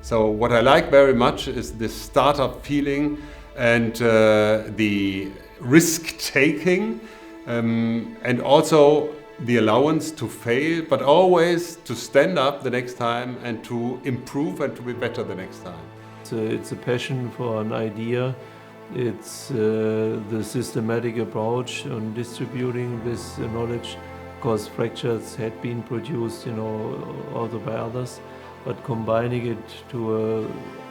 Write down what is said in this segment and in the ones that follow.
So what I like very much is this startup feeling and the risk-taking and also the allowance to fail, but always to stand up the next time and to improve and to be better the next time. It's a passion for an idea. It's the systematic approach on distributing this knowledge, because fractures had been produced, also by others, but combining it to a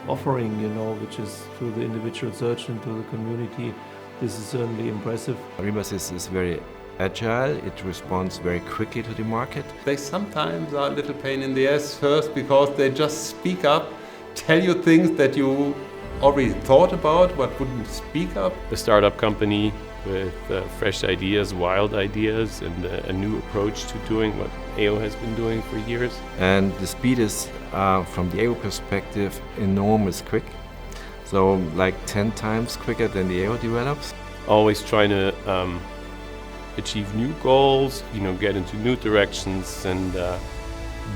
offering, which is to the individual surgeon, to the community, this is certainly impressive. Rimasys is very agile, it responds very quickly to the market. They sometimes are a little pain in the ass first because they just speak up, tell you things that you already thought about but wouldn't speak up. A startup company with fresh ideas, wild ideas, and a new approach to doing what AO has been doing for years. And the speed is, from the AO perspective, enormous quick. So like 10 times quicker than the AO develops. Always trying to achieve new goals, get into new directions, and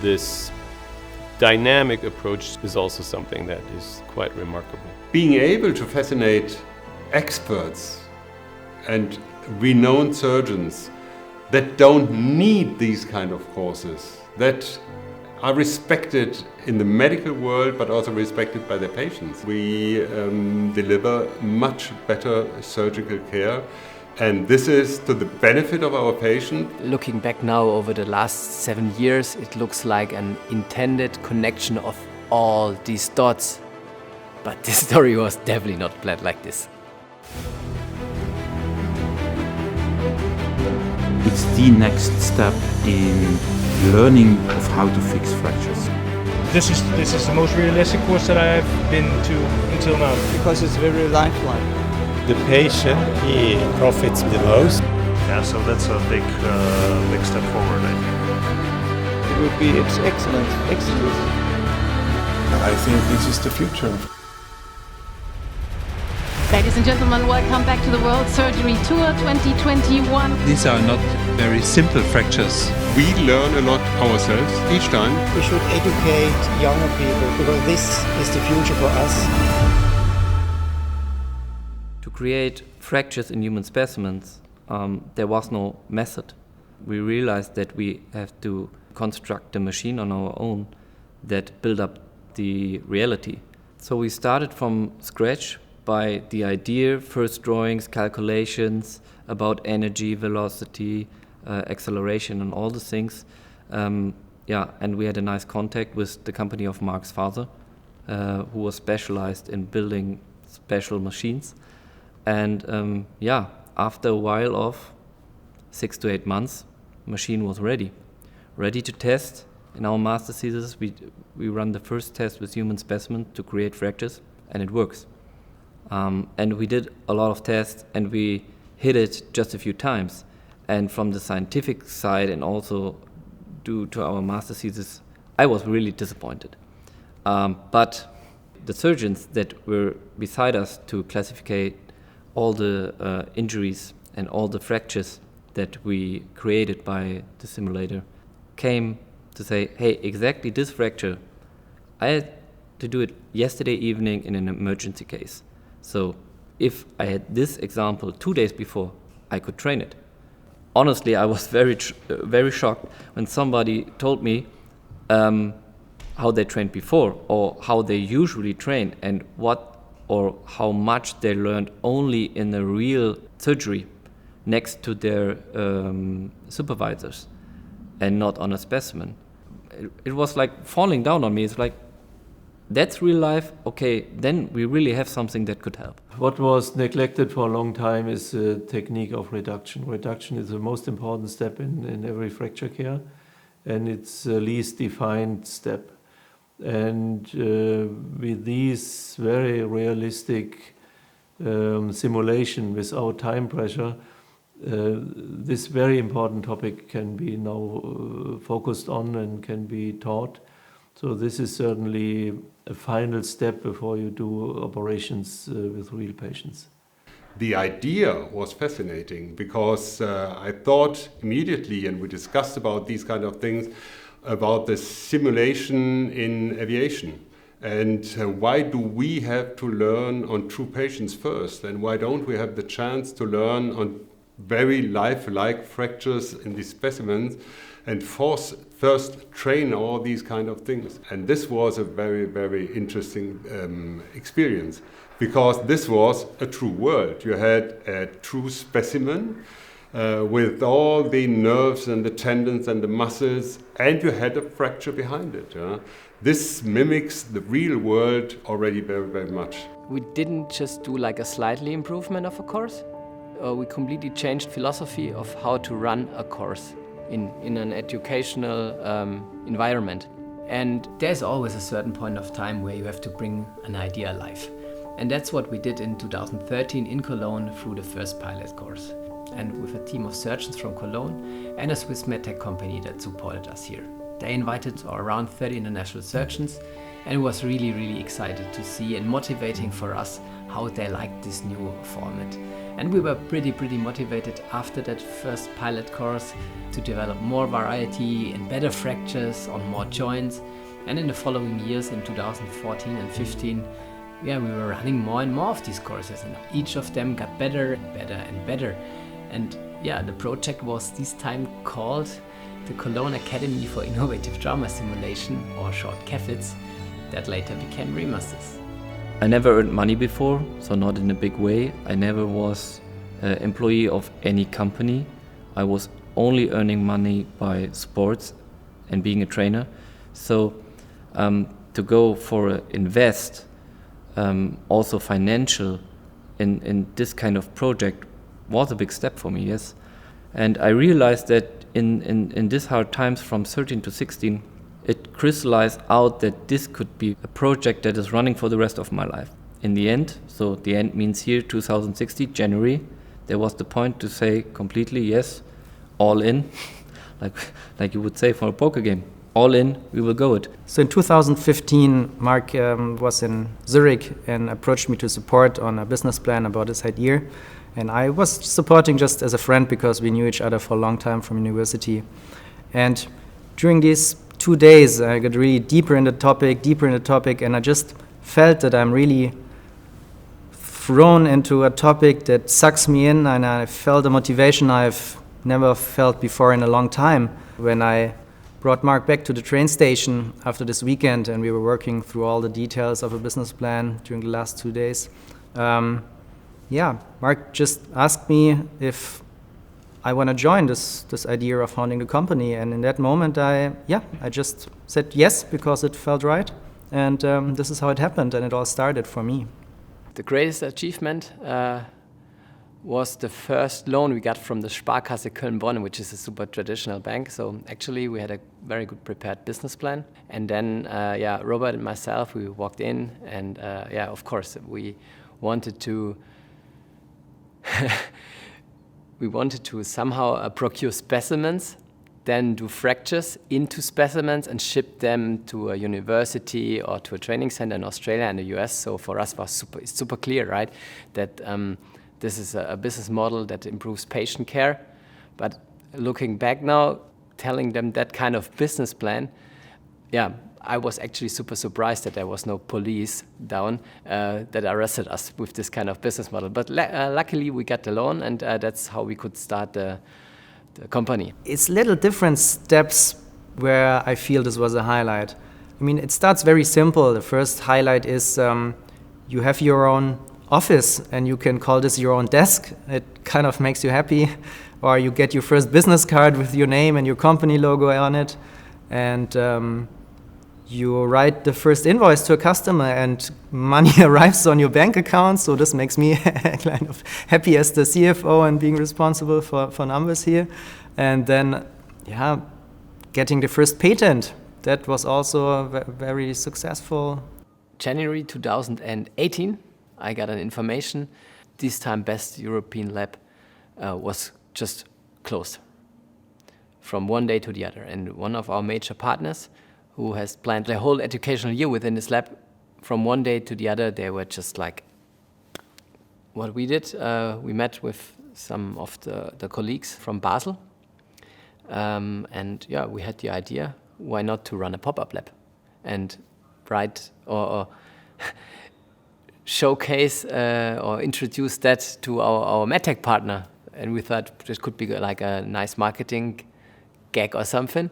this dynamic approach is also something that is quite remarkable. Being able to fascinate experts and renowned surgeons that don't need these kind of courses, that are respected in the medical world but also respected by their patients. We deliver much better surgical care, and this is to the benefit of our patient. Looking back now over the last 7 years, it looks like an intended connection of all these dots. But this story was definitely not planned like this. It's the next step in learning of how to fix fractures. This is the most realistic course that I have been to until now. Because it's very lifelike. The patient, he profits the most. Yeah, so that's a big step forward, I think. It would be excellent. I think this is the future. Ladies and gentlemen, welcome back to the World Surgery Tour 2021. These are not very simple fractures. We learn a lot ourselves each time. We should educate younger people because this is the future for us. To create fractures in human specimens, there was no method. We realized that we have to construct a machine on our own that build up the reality. So we started from scratch by the idea, first drawings, calculations about energy, velocity, acceleration and all the things. And we had a nice contact with the company of Mark's father, who was specialized in building special machines. And after a while of 6 to 8 months, machine was ready to test. In our master thesis, we run the first test with human specimen to create fractures, and it works. And we did a lot of tests, and we hit it just a few times. And from the scientific side, and also due to our master thesis, I was really disappointed. But the surgeons that were beside us to classify all the injuries and all the fractures that we created by the simulator came to say, hey, exactly this fracture, I had to do it yesterday evening in an emergency case. So if I had this example 2 days before, I could train it. Honestly, I was very shocked when somebody told me how they trained before or how they usually train and what or how much they learned only in a real surgery next to their supervisors and not on a specimen. It was like falling down on me. It's like, that's real life, okay, then we really have something that could help. What was neglected for a long time is the technique of reduction. Reduction is the most important step in every fracture care, and it's the least defined step. And with these very realistic simulation without time pressure, this very important topic can be now focused on and can be taught. So this is certainly a final step before you do operations with real patients. The idea was fascinating because I thought immediately, and we discussed about these kind of things, about the simulation in aviation. And why do we have to learn on true patients first? And why don't we have the chance to learn on very lifelike fractures in these specimens and first train all these kind of things? And this was a very, very interesting experience, because this was a true world. You had a true specimen with all the nerves and the tendons and the muscles, and you had a fracture behind it. This mimics the real world already very, very much. We didn't just do like a slightly improvement of a course. We completely changed philosophy of how to run a course in an educational environment. And there's always a certain point of time where you have to bring an idea alive. And that's what we did in 2013 in Cologne through the first pilot course. And with a team of surgeons from Cologne and a Swiss medtech company that supported us here. They invited around 30 international surgeons, and it was really, really excited to see and motivating for us how they liked this new format. And we were pretty motivated after that first pilot course to develop more variety and better fractures on more joints. And in the following years, in 2014 and 15, we were running more and more of these courses, and each of them got better and better and better. And the project was this time called the Cologne Academy for Innovative Trauma Simulation, or short CAFITS, that later became Rimasys. I never earned money before, so not in a big way. I never was an employee of any company. I was only earning money by sports and being a trainer. So to go for invest, also financial, in this kind of project was a big step for me, yes. And I realized that in these hard times from 13 to 16, it crystallized out that this could be a project that is running for the rest of my life. In the end, so the end means here 2016, January, there was the point to say completely yes, all in, like you would say for a poker game. All in, we will go it. So in 2015, Mark was in Zurich and approached me to support on a business plan about his idea. And I was supporting just as a friend because we knew each other for a long time from university. And during these 2 days, I got really deeper in the topic, and I just felt that I'm really thrown into a topic that sucks me in, and I felt a motivation I've never felt before in a long time. When I brought Mark back to the train station after this weekend, and we were working through all the details of a business plan during the last 2 days, Mark just asked me if I want to join this idea of founding the company. And in that moment, I just said yes, because it felt right. And this is how it happened, and it all started for me. The greatest achievement was the first loan we got from the Sparkasse Köln-Bonn, which is a super traditional bank. So actually, we had a very good prepared business plan. And then, Robert and myself, we walked in, and of course, we wanted to somehow procure specimens, then do fractures into specimens and ship them to a university or to a training center in Australia and the US. So for us, it was super clear, right, that this is a business model that improves patient care. But looking back now, telling them that kind of business plan, I was actually super surprised that there was no police down that arrested us with this kind of business model. But luckily we got the loan, and that's how we could start the company. It's little different steps where I feel this was a highlight. I mean, it starts very simple. The first highlight is you have your own office, and you can call this your own desk. It kind of makes you happy. Or you get your first business card with your name and your company logo on it. And you write the first invoice to a customer, and money arrives on your bank account. So this makes me kind of happy as the CFO and being responsible for numbers here. And then, getting the first patent. That was also very successful. January 2018, I got an information. This time, best European lab was just closed from one day to the other. And one of our major partners, who has planned the whole educational year within this lab, from one day to the other, they were just like, what we did, we met with some of the colleagues from Basel, and we had the idea, why not to run a pop-up lab? And write or showcase or introduce that to our medtech partner. And we thought this could be like a nice marketing gag or something.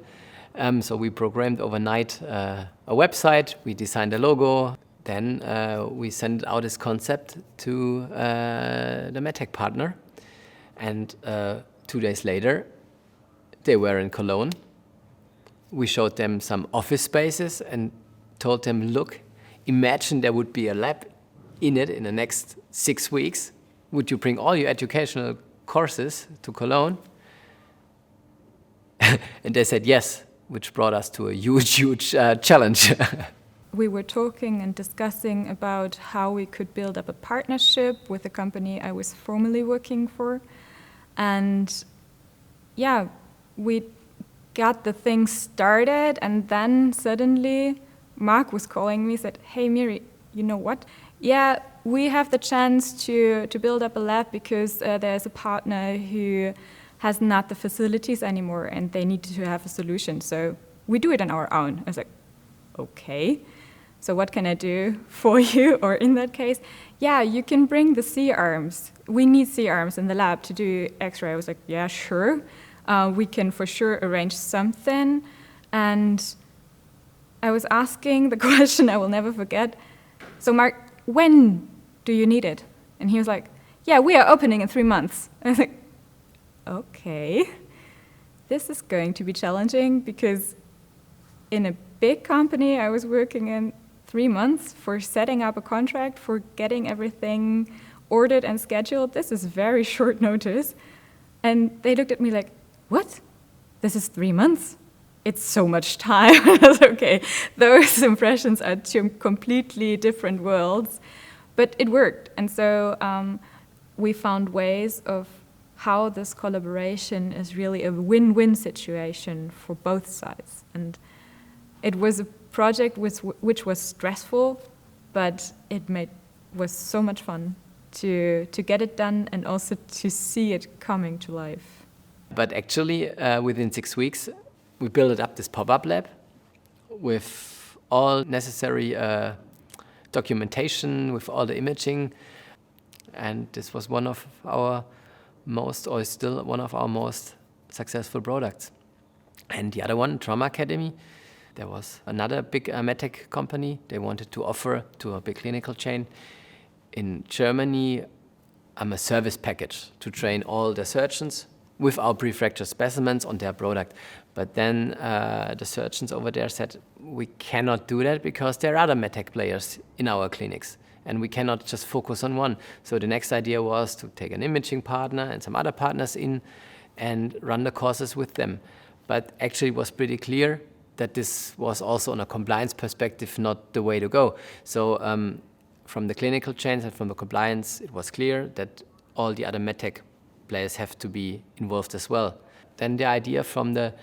So we programmed overnight a website, we designed a logo, then we sent out this concept to the medtech partner. And 2 days later, they were in Cologne. We showed them some office spaces and told them, look, imagine there would be a lab in it in the next 6 weeks. Would you bring all your educational courses to Cologne? And they said yes, which brought us to a huge challenge. We were talking and discussing about how we could build up a partnership with the company I was formerly working for. And yeah, we got the thing started, and then suddenly Mark was calling me, said, hey Miri, you know what? Yeah, we have the chance to build up a lab because there's a partner who has not the facilities anymore and they need to have a solution. So we do it on our own. I was like, okay, so what can I do for you? Or in that case, yeah, you can bring the C-arms. We need C-arms in the lab to do X-ray. I was like, yeah, sure. We can for sure arrange something. And I was asking the question I will never forget. So Mark, when do you need it? And he was like, yeah, we are opening in 3 months. I was like, okay, this is going to be challenging because in a big company I was working in 3 months for setting up a contract, for getting everything ordered and scheduled. This is very short notice. And they looked at me like, what? This is 3 months? It's so much time. I was like, okay, those impressions are two completely different worlds. But it worked. And so we found ways of how this collaboration is really a win-win situation for both sides. And it was a project which was stressful, but was so much fun to get it done and also to see it coming to life. But actually, within 6 weeks, we built up this pop-up lab with all necessary documentation, with all the imaging. And this was one of our is still one of our most successful products. And the other one, Trauma Academy, there was another big medtech company. They wanted to offer to a big clinical chain in Germany a service package to train all the surgeons with our pre-fracture specimens on their product. But then the surgeons over there said, we cannot do that because there are other medtech players in our clinics. And we cannot just focus on one. So the next idea was to take an imaging partner and some other partners in and run the courses with them. But actually it was pretty clear that this was also on a compliance perspective not the way to go. So from the clinical chains and from the compliance, it was clear that all the other medtech players have to be involved as well. Then the idea from the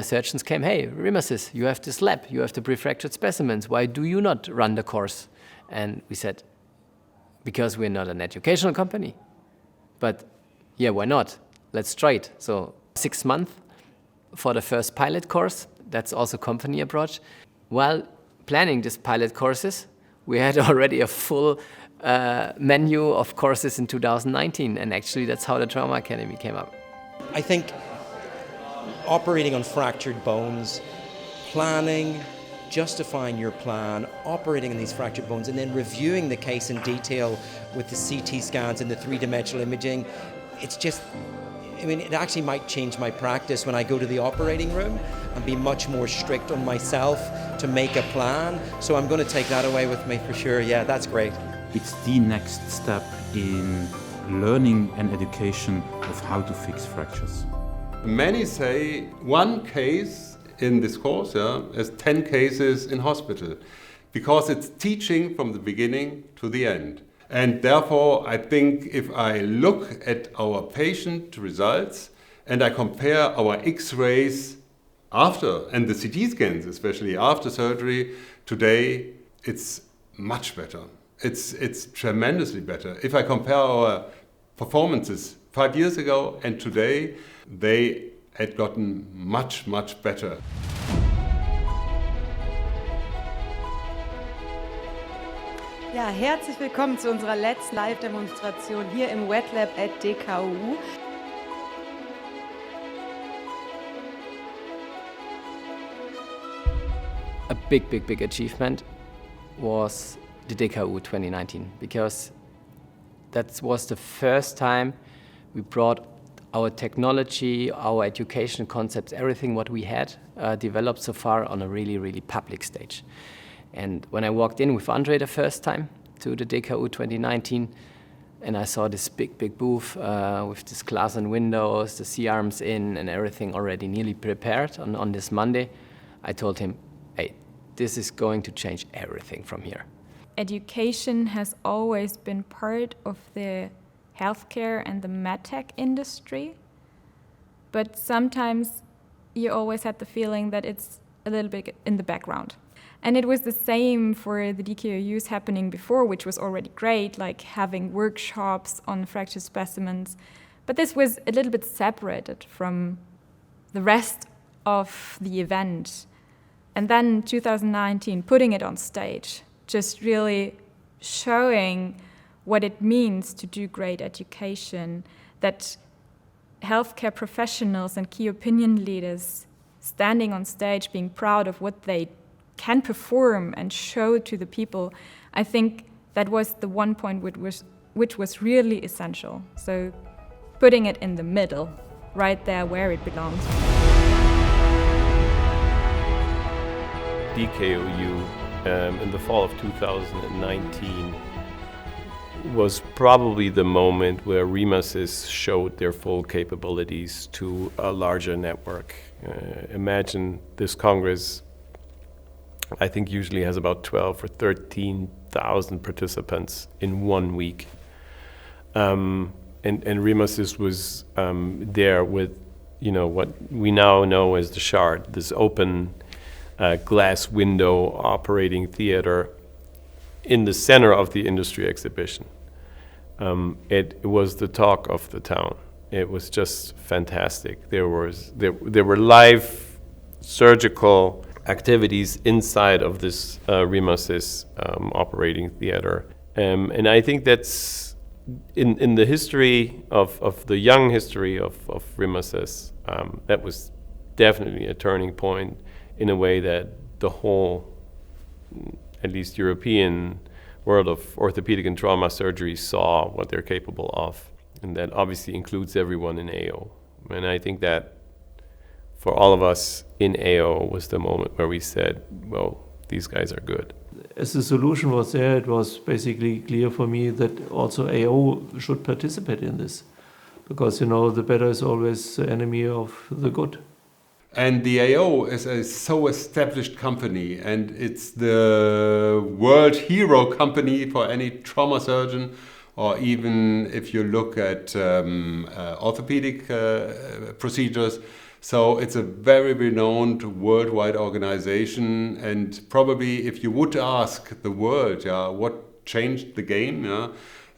surgeons came, hey, Rimasys, you have this lab, you have the pre-fractured specimens, why do you not run the course? And we said, because we're not an educational company. But yeah, why not? Let's try it. So 6 months for the first pilot course. That's also company approach. While planning these pilot courses, we had already a full menu of courses in 2019. And actually, that's how the Trauma Academy came up. I think operating on fractured bones, planning, justifying your plan, operating on these fractured bones, and then reviewing the case in detail with the CT scans and the three-dimensional imaging, it's just, I mean, it actually might change my practice when I go to the operating room and be much more strict on myself to make a plan. So I'm going to take that away with me for sure. Yeah, that's great. It's the next step in learning and education of how to fix fractures. Many say one case in this course as 10 cases in hospital, because it's teaching from the beginning to the end. And therefore, I think if I look at our patient results and I compare our X-rays after, and the CT scans especially after surgery, today it's much better. It's tremendously better. If I compare our performances 5 years ago and today, they had gotten much, much better. Ja, herzlich willkommen zu unserer Let's Live-Demonstration hier im Wet Lab at DKU. A big achievement was the DKU 2019, because that was the first time we brought our technology, our education concepts, everything what we had developed so far on a really public stage. And when I walked in with Andre the first time to the DKU 2019, and I saw this big booth with this glass and windows, the C-arms in, and everything already nearly prepared on this Monday, I told him, hey, this is going to change everything from here. Education has always been part of the healthcare and the medtech industry, but sometimes you always had the feeling that it's a little bit in the background. And it was the same for the DKUs happening before, which was already great, like having workshops on fracture specimens. But this was a little bit separated from the rest of the event. And then 2019, putting it on stage, just really showing what it means to do great education, that healthcare professionals and key opinion leaders standing on stage, being proud of what they can perform and show to the people. I think that was the one point which was really essential. So putting it in the middle, right there where it belongs. DKOU in the fall of 2019 was probably the moment where Rimasys showed their full capabilities to a larger network. Imagine this Congress, I think usually has about 12 or 13,000 participants in 1 week. And Rimasys was there with, what we now know as the Shard, this open glass window operating theater in the center of the industry exhibition. It was the talk of the town. It was just fantastic. There were live surgical activities inside of this Rimasys operating theater. And I think that's in the history of the young history of Rimasys, that was definitely a turning point in a way that the whole, at least European world of orthopedic and trauma surgery saw what they're capable of. And that obviously includes everyone in AO. And I think that for all of us in AO was the moment where we said, well, these guys are good. As the solution was there, it was basically clear for me that also AO should participate in this. Because, the better is always the enemy of the good. And the AO is a so established company, and it's the world hero company for any trauma surgeon, or even if you look at orthopedic procedures. So it's a very renowned worldwide organization, and probably if you would ask the world, what changed the game,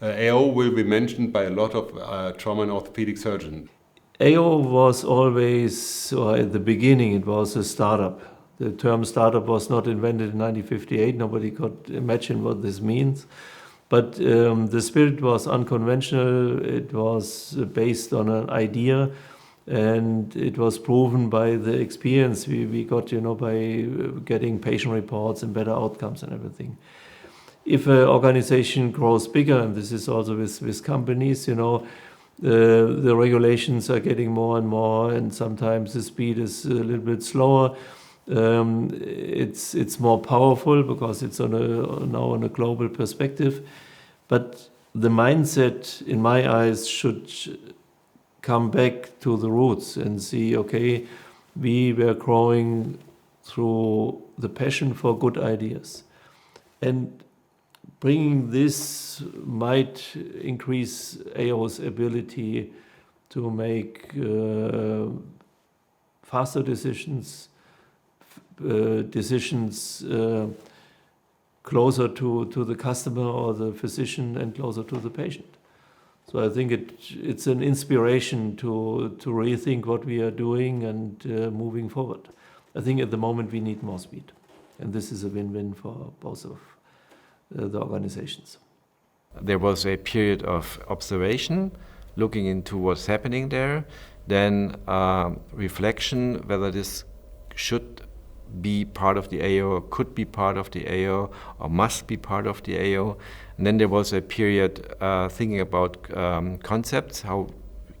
AO will be mentioned by a lot of trauma and orthopedic surgeons. AO was always, or at the beginning, it was a startup. The term startup was not invented in 1958. Nobody could imagine what this means. But the spirit was unconventional. It was based on an idea, and it was proven by the experience we got, by getting patient reports and better outcomes and everything. If an organization grows bigger, and this is also with companies, the regulations are getting more and more, and sometimes the speed is a little bit slower. It's more powerful because it's now on a global perspective. But the mindset, in my eyes, should come back to the roots and see, okay, we were growing through the passion for good ideas. And bringing this might increase AO's ability to make faster decisions closer to the customer or the physician and closer to the patient. So I think it's an inspiration to rethink what we are doing and moving forward. I think at the moment we need more speed, and this is a win-win for both of the organizations. There was a period of observation, looking into what's happening there, then reflection, whether this should be part of the AO, or could be part of the AO, or must be part of the AO. And then there was a period thinking about concepts, how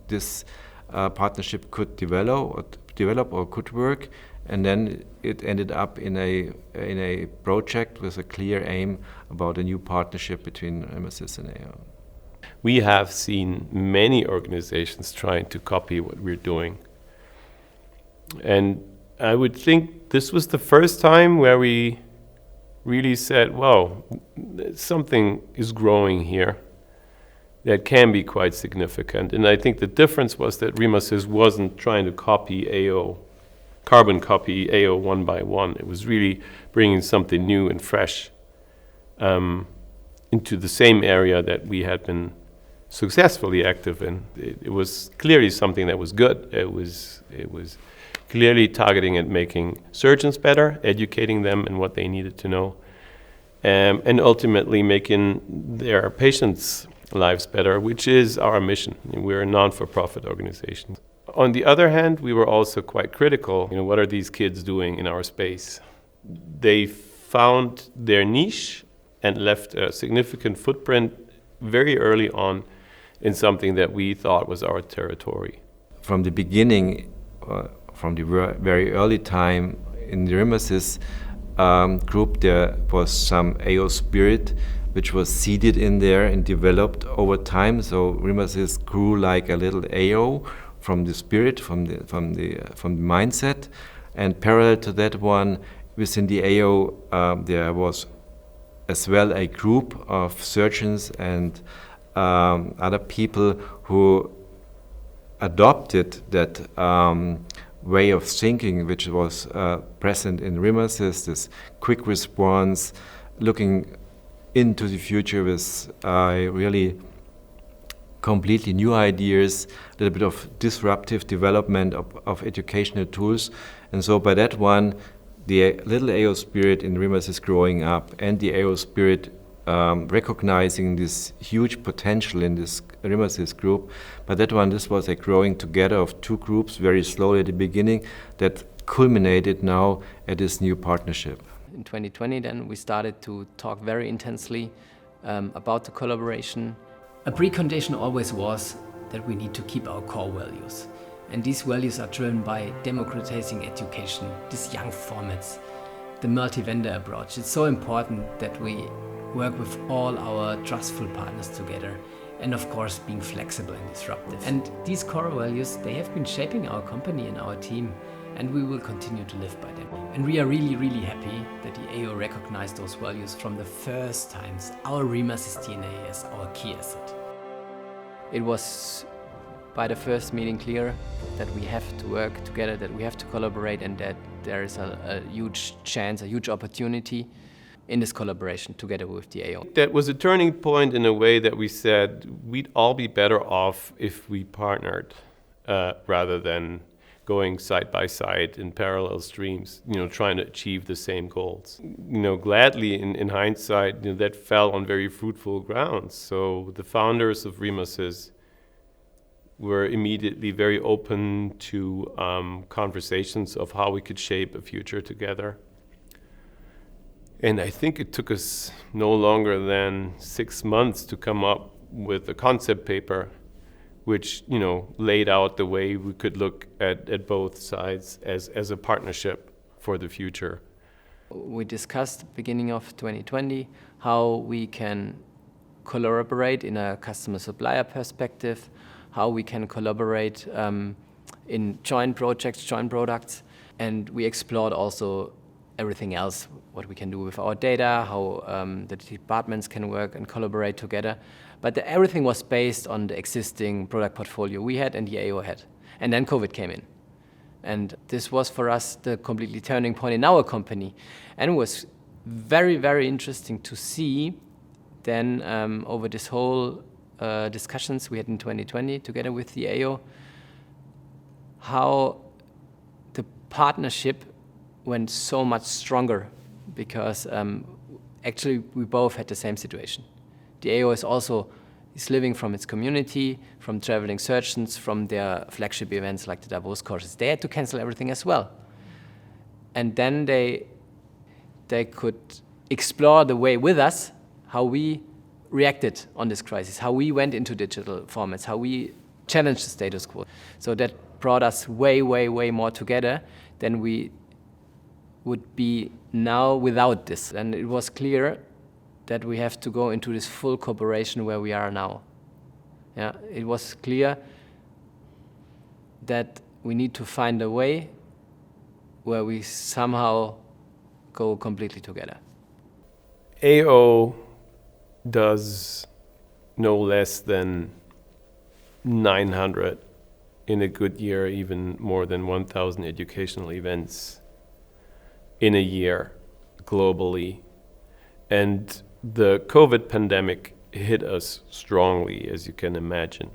this partnership could develop or could work. And then it ended up in a project with a clear aim about a new partnership between Rimasys and AO. We have seen many organizations trying to copy what we're doing. And I would think this was the first time where we really said, wow, something is growing here that can be quite significant. And I think the difference was that Rimasys wasn't trying to copy AO, carbon copy AO one by one. It was really bringing something new and fresh into the same area that we had been successfully active in. It was clearly something that was good. It was clearly targeting at making surgeons better, educating them in what they needed to know, and ultimately making their patients' lives better, which is our mission. We're a non-for-profit organization. On the other hand, we were also quite critical. What are these kids doing in our space? They found their niche and left a significant footprint very early on in something that we thought was our territory. From the beginning, from the very early time in the Rimasys group, there was some AO spirit which was seeded in there and developed over time. So Rimasys grew like a little AO from the spirit, from the mindset, and parallel to that one, within the AO, there was as well a group of surgeons and other people who adopted that way of thinking which was present in Rimasys, this quick response, looking into the future with really completely new ideas, a little bit of disruptive development of educational tools. And so by that one, the little AO spirit in Rimasys growing up and the AO spirit recognizing this huge potential in this Rimasys group. But that one, this was a growing together of two groups very slowly at the beginning that culminated now at this new partnership. In 2020 then we started to talk very intensely about the collaboration. A precondition always was that we need to keep our core values. And these values are driven by democratizing education, these young formats, the multi-vendor approach. It's so important that we work with all our trustful partners together, and of course being flexible and disruptive. And these core values, they have been shaping our company and our team, and we will continue to live by them. And we are really, really happy that the AO recognized those values from the first times, our Rimasys DNA as our key asset. It was by the first meeting clear that we have to work together, that we have to collaborate, and that there is a huge chance, a huge opportunity in this collaboration together with the AO. That was a turning point in a way that we said we'd all be better off if we partnered rather than going side by side in parallel streams, trying to achieve the same goals. Gladly in hindsight, that fell on very fruitful grounds. So the founders of Rimasys were immediately very open to conversations of how we could shape a future together. And I think it took us no longer than 6 months to come up with a concept paper which laid out the way we could look at both sides as a partnership for the future. We discussed beginning of 2020 how we can collaborate in a customer-supplier perspective, how we can collaborate in joint projects, joint products, and we explored also everything else, what we can do with our data, how the departments can work and collaborate together. But everything was based on the existing product portfolio we had and the AO had. And then COVID came in. And this was for us the completely turning point in our company. And it was very, very interesting to see then over this whole discussions we had in 2020 together with the AO, how the partnership went so much stronger, because actually we both had the same situation. The AO is living from its community, from traveling surgeons, from their flagship events like the Davos courses. They had to cancel everything as well. And then they could explore the way with us, how we reacted on this crisis, how we went into digital formats, how we challenged the status quo. So that brought us way, way, way more together than we would be now without this. And it was clear that we have to go into this full cooperation where we are now. Yeah, it was clear that we need to find a way where we somehow go completely together. AO does no less than 900, in a good year, even more than 1,000 educational events in a year globally. And the COVID pandemic hit us strongly, as you can imagine.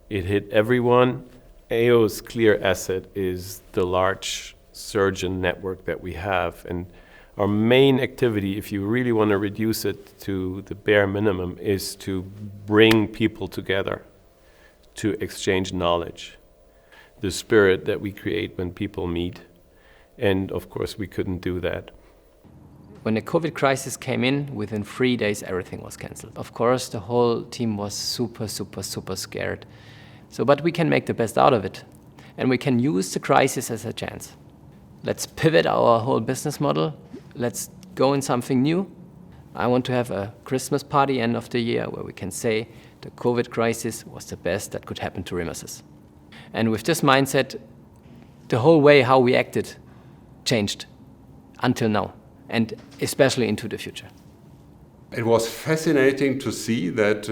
It hit everyone. AO's clear asset is the large surgeon network that we have. And our main activity, if you really want to reduce it to the bare minimum, is to bring people together, to exchange knowledge, the spirit that we create when people meet. And of course, we couldn't do that. When the COVID crisis came in, within 3 days, everything was cancelled. Of course, the whole team was super, super, super scared. But we can make the best out of it. And we can use the crisis as a chance. Let's pivot our whole business model. Let's go in something new. I want to have a Christmas party end of the year where we can say the COVID crisis was the best that could happen to Rimasys. And with this mindset, the whole way how we acted changed until now, and especially into the future. It was fascinating to see that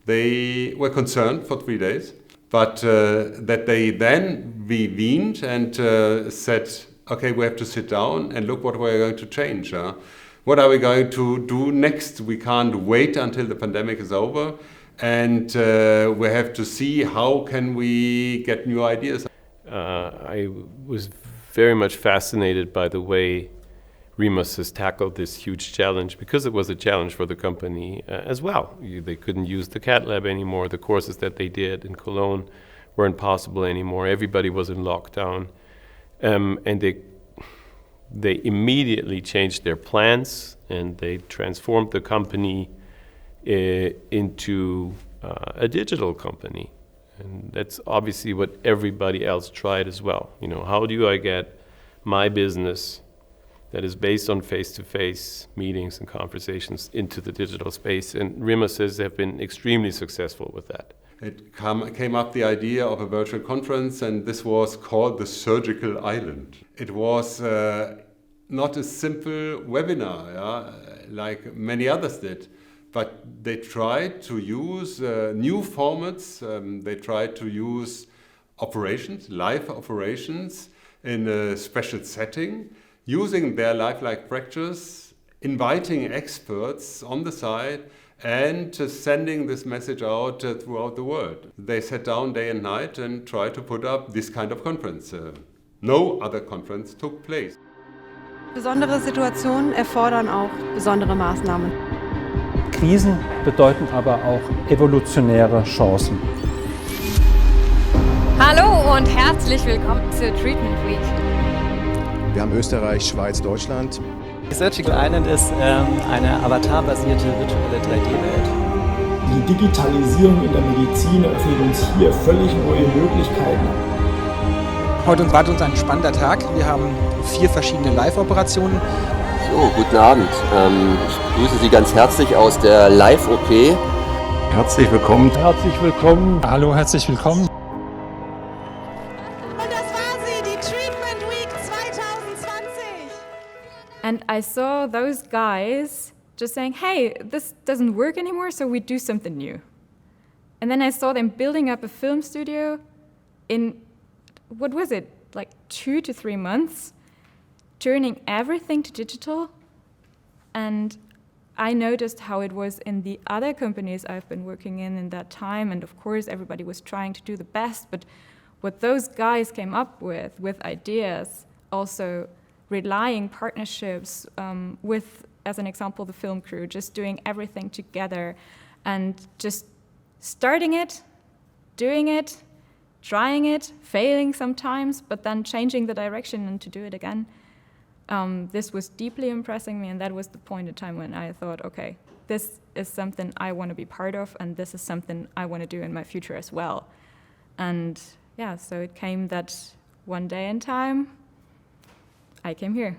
they were concerned for 3 days, but that they then weaned and said, okay, we have to sit down and look what we're going to change. What are we going to do next? We can't wait until the pandemic is over, and we have to see how can we get new ideas. I was very much fascinated by the way Rimasys tackled this huge challenge, because it was a challenge for the company as well. They couldn't use the CAT lab anymore. The courses that they did in Cologne weren't possible anymore. Everybody was in lockdown. And they immediately changed their plans, and they transformed the company into a digital company. And that's obviously what everybody else tried as well. You know, how do I get my business that is based on face-to-face meetings and conversations into the digital space? And Rimasys have been extremely successful with that. It came up the idea of a virtual conference, and this was called the Surgical Island. It was not a simple webinar, like many others did, but they tried to use new formats. They tried to use operations, live operations, in a special setting, using their lifelike fractures, inviting experts on the side, and sending this message out throughout the world. They sat down day and night and tried to put up this kind of conference. No other conference took place. Besondere Situationen erfordern auch besondere Maßnahmen. Krisen bedeuten aber auch evolutionäre Chancen. Hallo und herzlich willkommen zur Treatment Week. Wir haben Österreich, Schweiz, Deutschland. Die Surgical Island ist eine avatar-basierte virtuelle 3D-Welt. Die Digitalisierung in der Medizin eröffnet uns hier völlig neue Möglichkeiten. Heute war uns ein spannender Tag. Wir haben 4 verschiedene Live-Operationen. So, guten Abend. Ich grüße Sie ganz herzlich aus der Live-OP. Herzlich willkommen. Herzlich willkommen. Hallo, herzlich willkommen. And I saw those guys just saying, hey, this doesn't work anymore, so we do something new. And then I saw them building up a film studio in, what was it, like 2 to 3 months, turning everything to digital. And I noticed how it was in the other companies I've been working in that time. And of course, everybody was trying to do the best. But what those guys came up with ideas, also relying partnerships with as an example, the film crew, just doing everything together and just starting it, doing it, trying it, failing sometimes, but then changing the direction and to do it again. This was deeply impressing me, and that was the point in time when I thought, okay, this is something I want to be part of, and this is something I want to do in my future as well. And yeah, so it came that one day in time, I came here.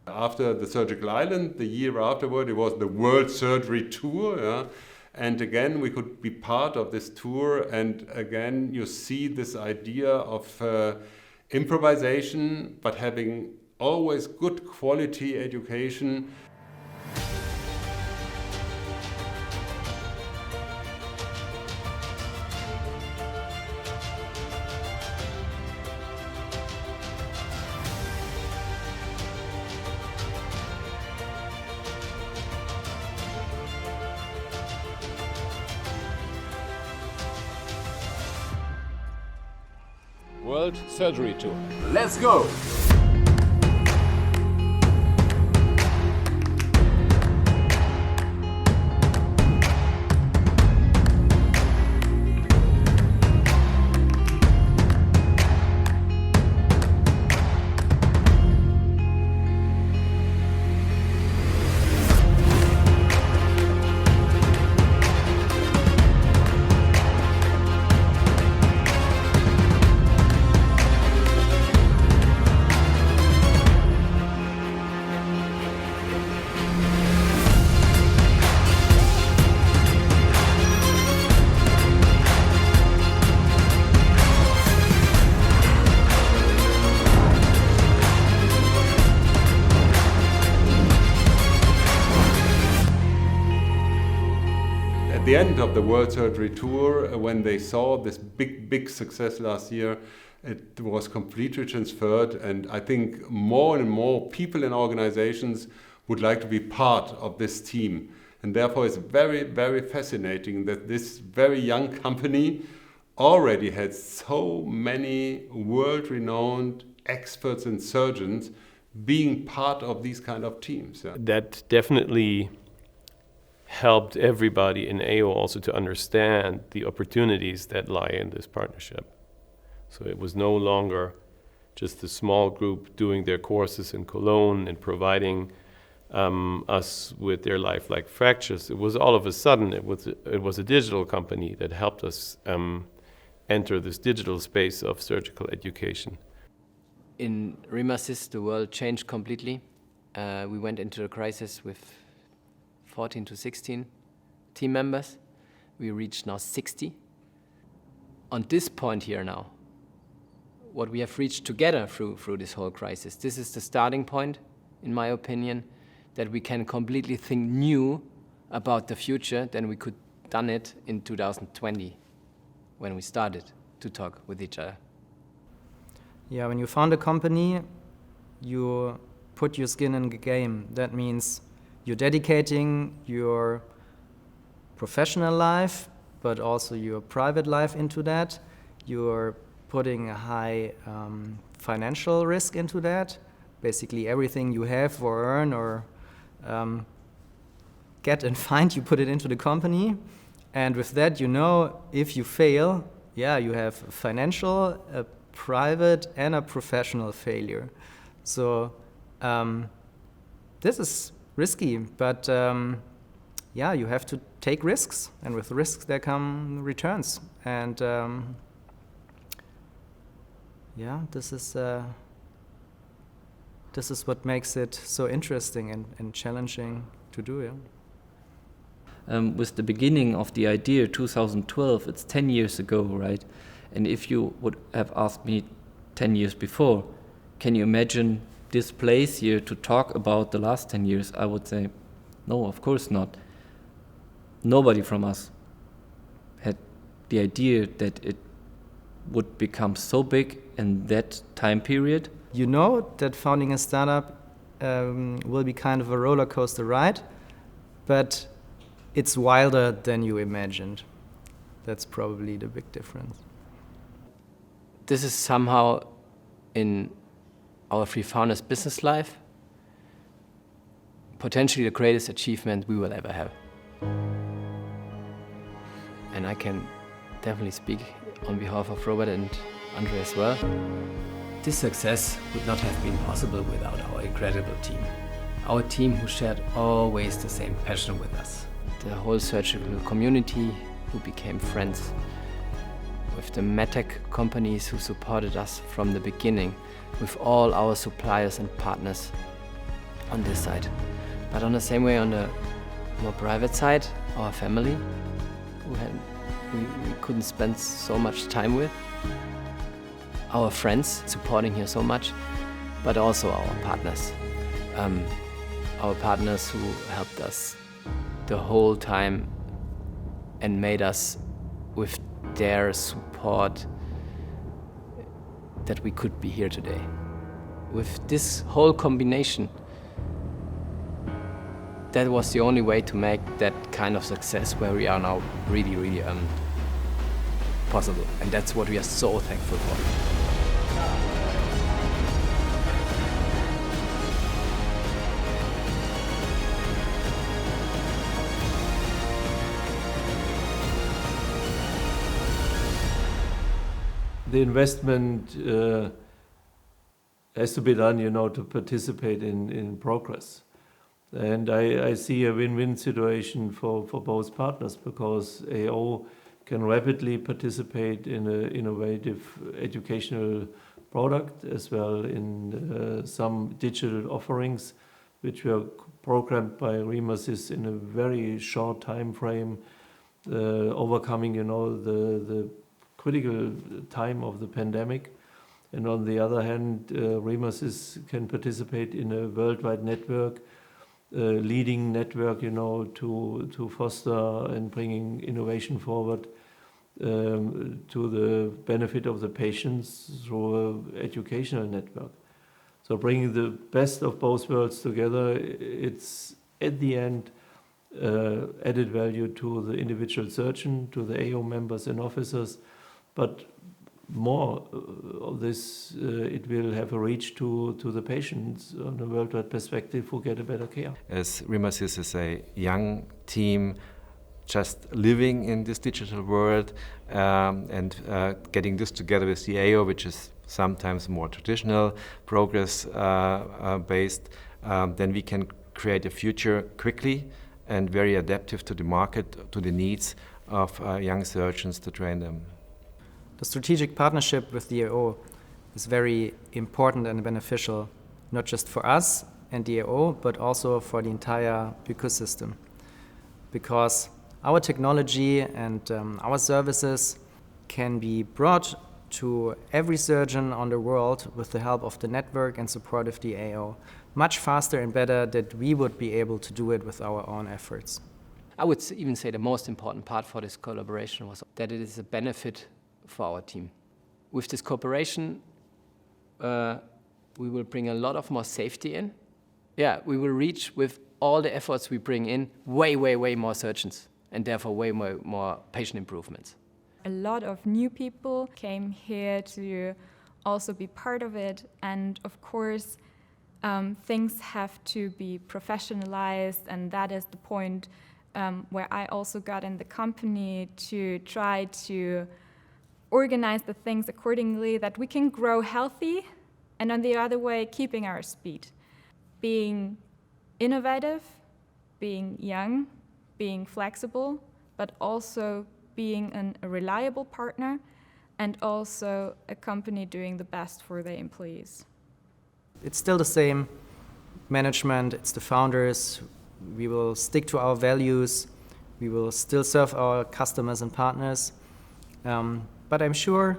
After the Surgical Island, the year afterward, it was the World Surgery Tour. Yeah? And again, we could be part of this tour. And again, you see this idea of improvisation, but having always good quality education. World Surgery Tour. Let's go! At the end of the World Surgery Tour, when they saw this big success last year, it was completely transferred, and I think more and more people and organizations would like to be part of this team. And therefore it's very fascinating that this very young company already had so many world-renowned experts and surgeons being part of these kind of teams. Yeah. That definitely helped everybody in AO also to understand the opportunities that lie in this partnership. So it was no longer just a small group doing their courses in Cologne and providing us with their lifelike fractures. It was all of a sudden, it was a digital company that helped us enter this digital space of surgical education. In Rimasys, the world changed completely. We went into a crisis with 14 to 16 team members. We reached now 60. On this point here now, what we have reached together through this whole crisis, this is the starting point, in my opinion, that we can completely think new about the future than we could done it in 2020 when we started to talk with each other. Yeah, when you found a company, you put your skin in the game. That means you're dedicating your professional life, but also your private life into that. You're putting a high financial risk into that. Basically everything you have or earn or get and find, you put it into the company. And with that, you know, if you fail, yeah, you have a financial, a private, and a professional failure. So this is risky, but yeah, you have to take risks, and with risks there come returns. And yeah, this is what makes it so interesting and challenging to do. Yeah. With the beginning of the idea, 2012, it's 10 years ago, right? And if you would have asked me 10 years before, can you imagine this place here to talk about the last 10 years? I would say, no, of course not. Nobody from us had the idea that it would become so big in that time period. You know that founding a startup will be kind of a roller coaster ride, but it's wilder than you imagined. That's probably the big difference. This is somehow in our three founders' business life potentially the greatest achievement we will ever have. And I can definitely speak on behalf of Robert and Andre as well. This success would not have been possible without our incredible team. Our team who shared always the same passion with us. The whole surgical community who became friends with the medtech companies who supported us from the beginning, with all our suppliers and partners on this side. But on the same way, on the more private side, our family, who we couldn't spend so much time with, our friends supporting here so much, but also our partners. Our partners who helped us the whole time and made us, with their support, that we could be here today. With this whole combination, that was the only way to make that kind of success where we are now really possible. And that's what we are so thankful for. The investment has to be done, to participate in progress. And I see a win-win situation for both partners, because AO can rapidly participate in an innovative educational product, as well in some digital offerings, which were programmed by Rimasys in a very short time frame, overcoming, the critical time of the pandemic. And on the other hand, Rimasys can participate in a worldwide network, leading network, to foster and bringing innovation forward to the benefit of the patients through an educational network. So bringing the best of both worlds together, it's at the end added value to the individual surgeon, to the AO members and officers, but more of this, it will have a reach to the patients on a worldwide perspective who get a better care. As Rimasys is a young team just living in this digital world and getting this together with the AO, which is sometimes more traditional, progress based, then we can create a future quickly and very adaptive to the market, to the needs of young surgeons to train them. The strategic partnership with the AO is very important and beneficial, not just for us and the AO, but also for the entire ecosystem. Because our technology and our services can be brought to every surgeon on the world with the help of the network and support of the AO, much faster and better than we would be able to do it with our own efforts. I would even say the most important part for this collaboration was that it is a benefit for our team. With this cooperation, we will bring a lot of more safety in. Yeah, we will reach, with all the efforts we bring in, way more surgeons, and therefore way more patient improvements. A lot of new people came here to also be part of it, and of course things have to be professionalized, and that is the point where I also got in the company to try to organize the things accordingly that we can grow healthy, and on the other way keeping our speed. Being innovative, being young, being flexible, but also being a reliable partner, and also a company doing the best for their employees. It's still the same management, it's the founders. We will stick to our values. We will still serve our customers and partners. But I'm sure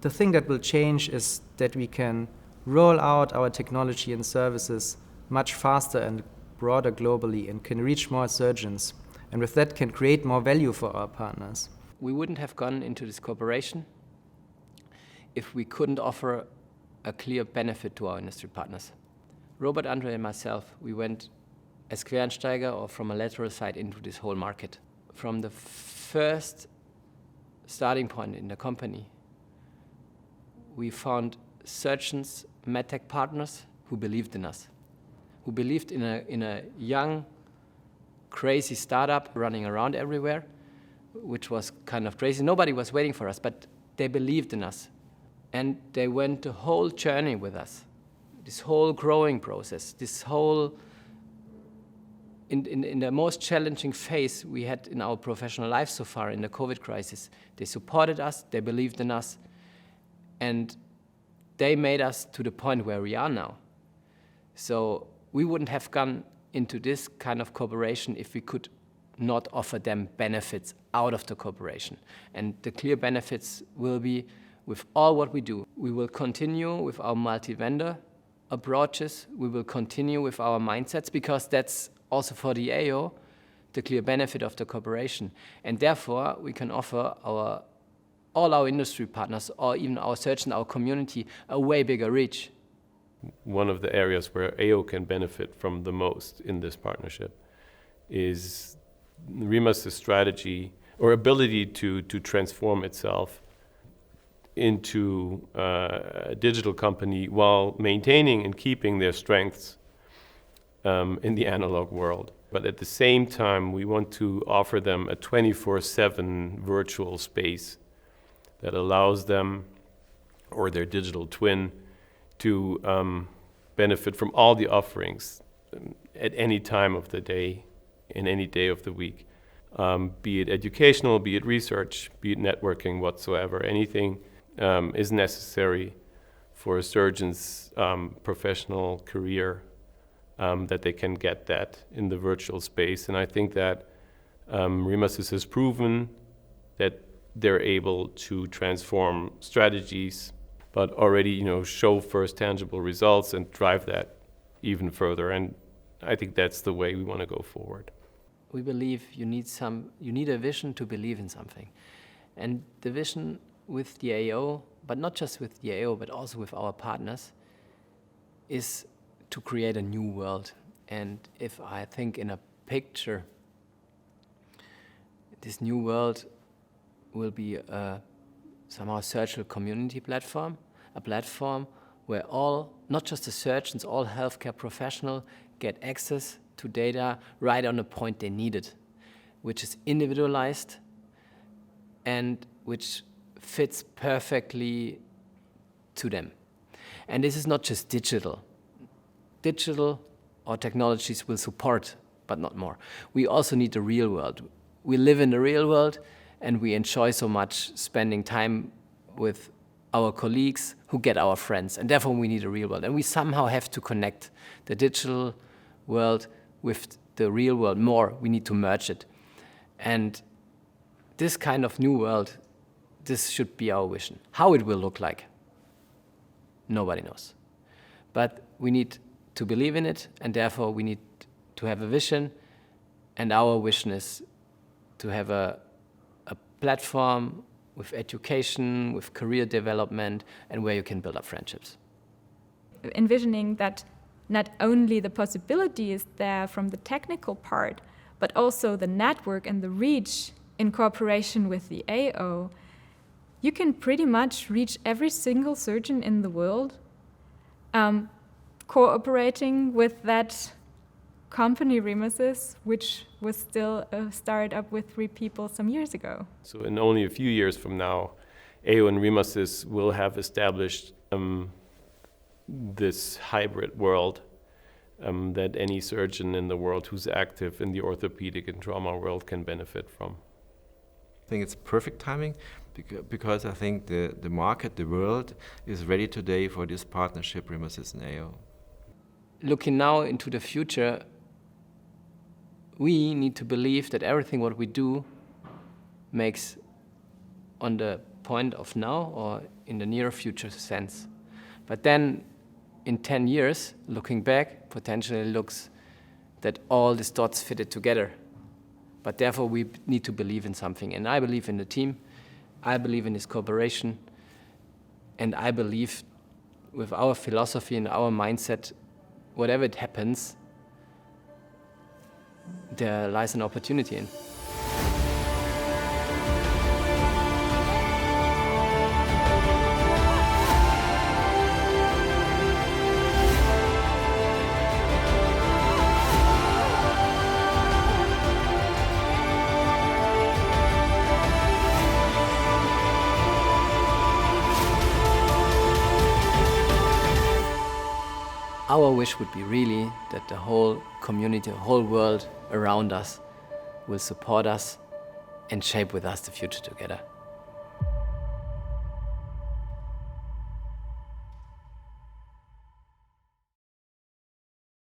the thing that will change is that we can roll out our technology and services much faster and broader globally, and can reach more surgeons, and with that can create more value for our partners. We wouldn't have gone into this cooperation if we couldn't offer a clear benefit to our industry partners. Robert, Andre and myself, we went as Quereinsteiger or from a lateral side into this whole market. From the first starting point in the company, we found surgeons, medtech partners who believed in us, who believed in a young, crazy startup running around everywhere, which was kind of crazy. Nobody was waiting for us, but they believed in us. And they went the whole journey with us, this whole growing process, this whole, in the most challenging phase we had in our professional life so far in the COVID crisis. They supported us, they believed in us, and they made us to the point where we are now. So we wouldn't have gone into this kind of cooperation if we could not offer them benefits out of the cooperation. And the clear benefits will be with all what we do. We will continue with our multi-vendor approaches. We will continue with our mindsets, because that's also for the AO the clear benefit of the cooperation. And therefore, we can offer all our industry partners, or even our surgeons, our community, a way bigger reach. One of the areas where AO can benefit from the most in this partnership is Rimasys' strategy or ability to transform itself into a digital company while maintaining and keeping their strengths in the analog world. But at the same time, we want to offer them a 24/7 virtual space that allows them, or their digital twin, to benefit from all the offerings at any time of the day, in any day of the week. Be it educational, be it research, be it networking, whatsoever. Anything is necessary for a surgeon's professional career, that they can get that in the virtual space. And I think that Rimasys has proven that they're able to transform strategies, but already show first tangible results and drive that even further. And I think that's the way we want to go forward. We believe you need a vision to believe in something. And the vision with the AO, but not just with the AO, but also with our partners, is to create a new world. And if I think in a picture, this new world will be a somehow surgical community platform, a platform where all, not just the surgeons, all healthcare professionals get access to data right on the point they need it, which is individualized and which fits perfectly to them. And this is not just digital. Digital or technologies will support, but not more. We also need the real world. We live in the real world, and we enjoy so much spending time with our colleagues who get our friends, and therefore we need a real world. And we somehow have to connect the digital world with the real world more. We need to merge it. And this kind of new world, this should be our vision. How it will look like, nobody knows. But we need to believe in it, and therefore we need to have a vision, and our vision is to have a platform with education, with career development, and where you can build up friendships. Envisioning that not only the possibility is there from the technical part, but also the network and the reach in cooperation with the AO, you can pretty much reach every single surgeon in the world, cooperating with that company Rimasys, which was still a startup with 3 people some years ago. So in only a few years from now, AO and Rimasys will have established this hybrid world that any surgeon in the world who's active in the orthopedic and trauma world can benefit from. I think it's perfect timing because I think the market, the world, is ready today for this partnership, Rimasys and AO. Looking now into the future, we need to believe that everything what we do makes on the point of now or in the near future sense. But then in 10 years, looking back, potentially looks that all these dots fitted together. But therefore we need to believe in something. And I believe in the team, I believe in this cooperation, and I believe with our philosophy and our mindset, whatever it happens, there lies an opportunity in. Our wish would be really that the whole community, the whole world around us will support us and shape with us the future together.